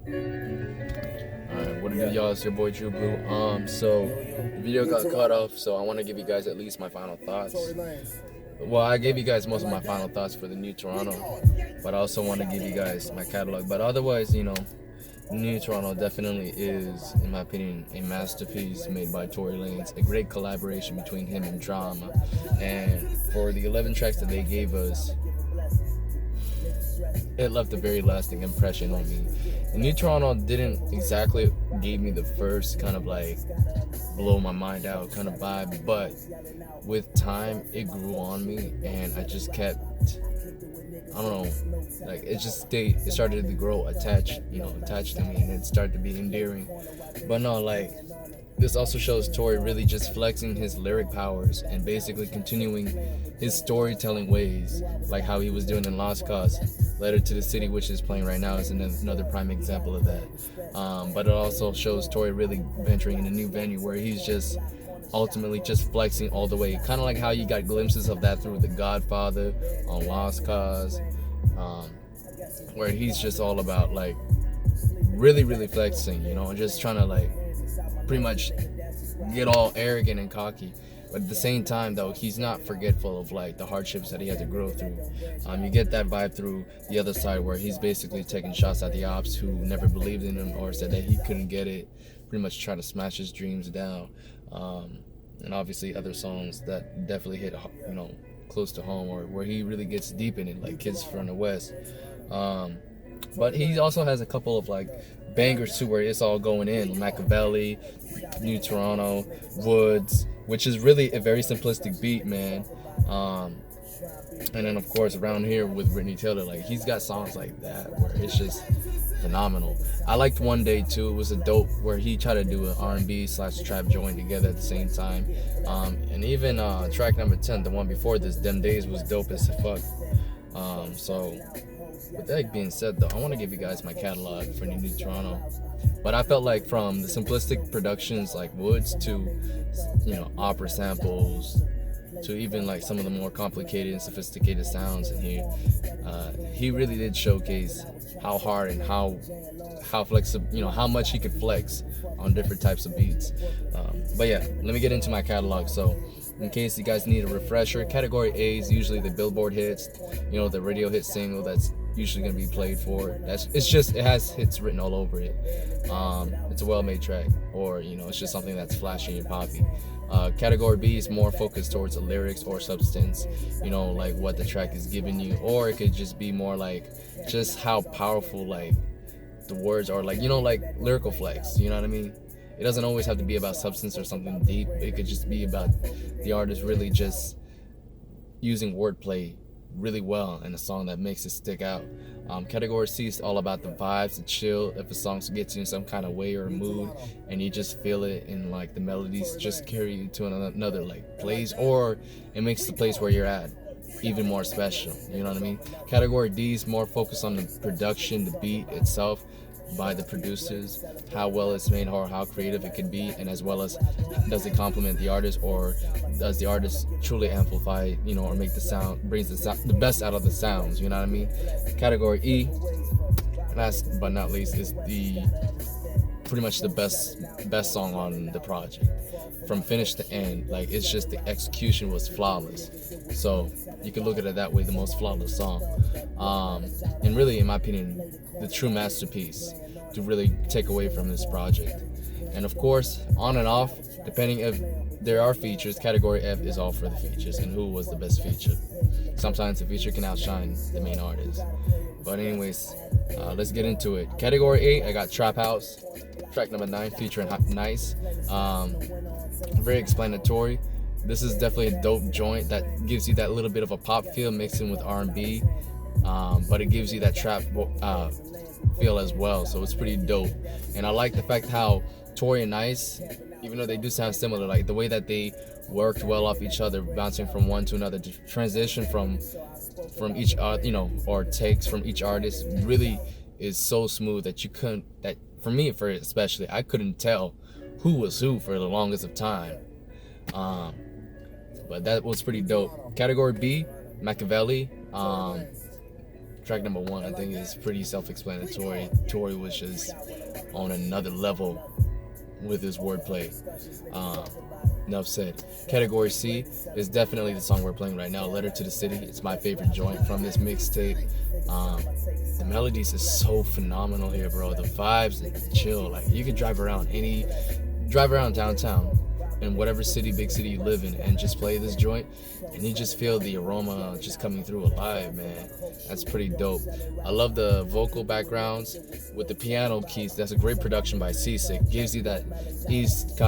Alright, what it do, y'all? It's your boy True Blue. So the video got cut off, so I want to give you guys at least my final thoughts. Well, I gave you guys most of my final thoughts for the New Toronto, but I also want to give you guys my catalog. But otherwise, New Toronto definitely is, in my opinion, a masterpiece made by Tory Lanez, a great collaboration between him and Drama. And for the 11 tracks that they gave us, it left a very lasting impression on me. And New Toronto didn't exactly give me the first kind of like blow my mind out kind of vibe, but with time it grew on me, and I just kept, I don't know, like it started to grow attached to me, and it started to be endearing. But no, like, this also shows Tory really just flexing his lyric powers and basically continuing his storytelling ways, like how he was doing in Lost Cause. Letter to the City, which is playing right now, is another prime example of that. But it also shows Tory really venturing in a new venue where he's just ultimately just flexing all the way. Kind of like how you got glimpses of that through The Godfather on Lost Cause, where he's just all about like really, really flexing, and just trying to like pretty much get all arrogant and cocky. But at the same time, though, he's not forgetful of like the hardships that he had to grow through. You get that vibe through The Otherside, where he's basically taking shots at the ops who never believed in him or said that he couldn't get it, pretty much trying to smash his dreams down. And obviously other songs that definitely hit, close to home, or where he really gets deep in it, like Kids from the West. But he also has a couple of like bangers too, where it's all going in. Makaveli, New Toronto, Woods, which is really a very simplistic beat, man. And then of course around here with Brittney Taylor, like he's got songs like that where it's just phenomenal. I liked One Day too. It was a dope where he tried to do an R&B / trap joint together at the same time. And even track number 10, the one before this, Them Days, was dope as fuck. So with that being said, though, I want to give you guys my catalog for New Toronto. But I felt like from the simplistic productions like Woods to, opera samples, to even like some of the more complicated and sophisticated sounds in here, he really did showcase how hard and how flexible, how much he could flex on different types of beats. But yeah, let me get into my catalog. So in case you guys need a refresher, category A is usually the Billboard hits, the radio hit single that's usually going to be played for. It has hits written all over it. It's a well-made track, or it's just something that's flashy and poppy. Category B is more focused towards the lyrics or substance, like what the track is giving you, or it could just be more like just how powerful like the words are, like like lyrical flex, you know what I mean? It doesn't always have to be about substance or something deep. It could just be about the artist really just using wordplay really well in a song that makes it stick out. Category C is all about the vibes, the chill. If a song gets you in some kind of way or mood and you just feel it, and like the melodies just carry you to another like place, or it makes the place where you're at even more special, you know what I mean? Category D is more focused on the production, the beat itself by the producers, how well it's made or how creative it could be, and as well as does it complement the artist, or does the artist truly amplify, or make the sound, brings the best out of the sounds, you know what I mean? Category E, last but not least, is pretty much the best song on the project from finish to end. Like, it's just the execution was flawless, so you can look at it that way, the most flawless song, and really, in my opinion, the true masterpiece to really take away from this project. And of course, on and off, depending if there are features, category F is all for the features and who was the best feature. Sometimes the feature can outshine the main artist. But anyways, let's get into it. Category A, I got Traphouse, track number 9, featuring Nyce. Very explanatory. This is definitely a dope joint that gives you that little bit of a pop feel mixed in with R&B, but it gives you that trap feel as well, so it's pretty dope. And I like the fact how Tory and Nyce, even though they do sound similar, like the way that they worked well off each other, bouncing from one to another, to transition from each or takes from each artist, really is so smooth that for me especially, I couldn't tell who was who for the longest of time. But that was pretty dope. Category B, Makaveli, track number 1, I think, is pretty self-explanatory. Tory was just on another level with his wordplay. Enough said. Category C is definitely the song we're playing right now, Letter to the City. It's my favorite joint from this mixtape. The melodies is so phenomenal here, bro. The vibes, chill. Like, you can drive around downtown in whatever city, big city you live in, and just play this joint, and you just feel the aroma just coming through alive, man. That's pretty dope. I love the vocal backgrounds with the piano keys. That's a great production by C6. Gives you that East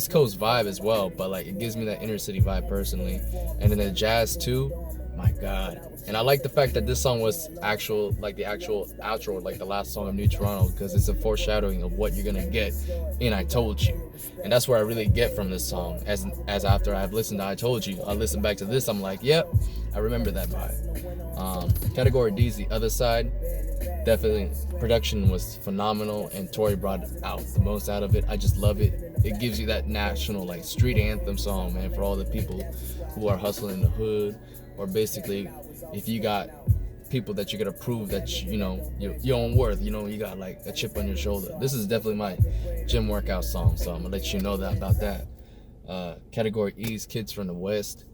Coast vibe as well, but like, it gives me that inner city vibe personally. And then the jazz too, my God. And I like the fact that this song was the actual outro, like the last song of New Toronto, because it's a foreshadowing of what you're gonna get in I Told You. And that's where I really get from this song. As after I've listened to I Told You, I listen back to this, I'm like, yep, I remember that vibe. Category D is the other side. Definitely, production was phenomenal, and Tory brought out the most out of it. I just love it. It gives you that national, like, street anthem song, man, for all the people who are hustling in the hood, or basically, if you got people that you gotta prove that you know your own worth, you got like a chip on your shoulder. This is definitely my gym workout song, so I'm gonna let you know that about that. Category E is Kids from the West.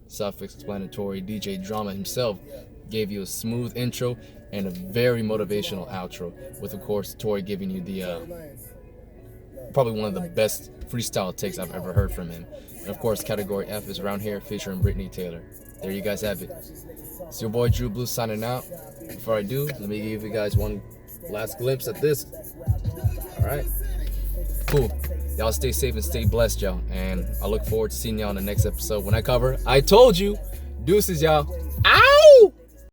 Self-explanatory. DJ Drama himself gave you a smooth intro and a very motivational outro, with, of course, Tory giving you the probably one of the best freestyle takes I've ever heard from him. And of course, category F is Around Here featuring Brittney Taylor. There you guys have it. It's your boy Drew Blue signing out. Before I do, let me give you guys one last glimpse at this. Alright, cool. Y'all stay safe and stay blessed, y'all. And I look forward to seeing y'all in the next episode when I cover I Told You. Deuces, y'all. Ah!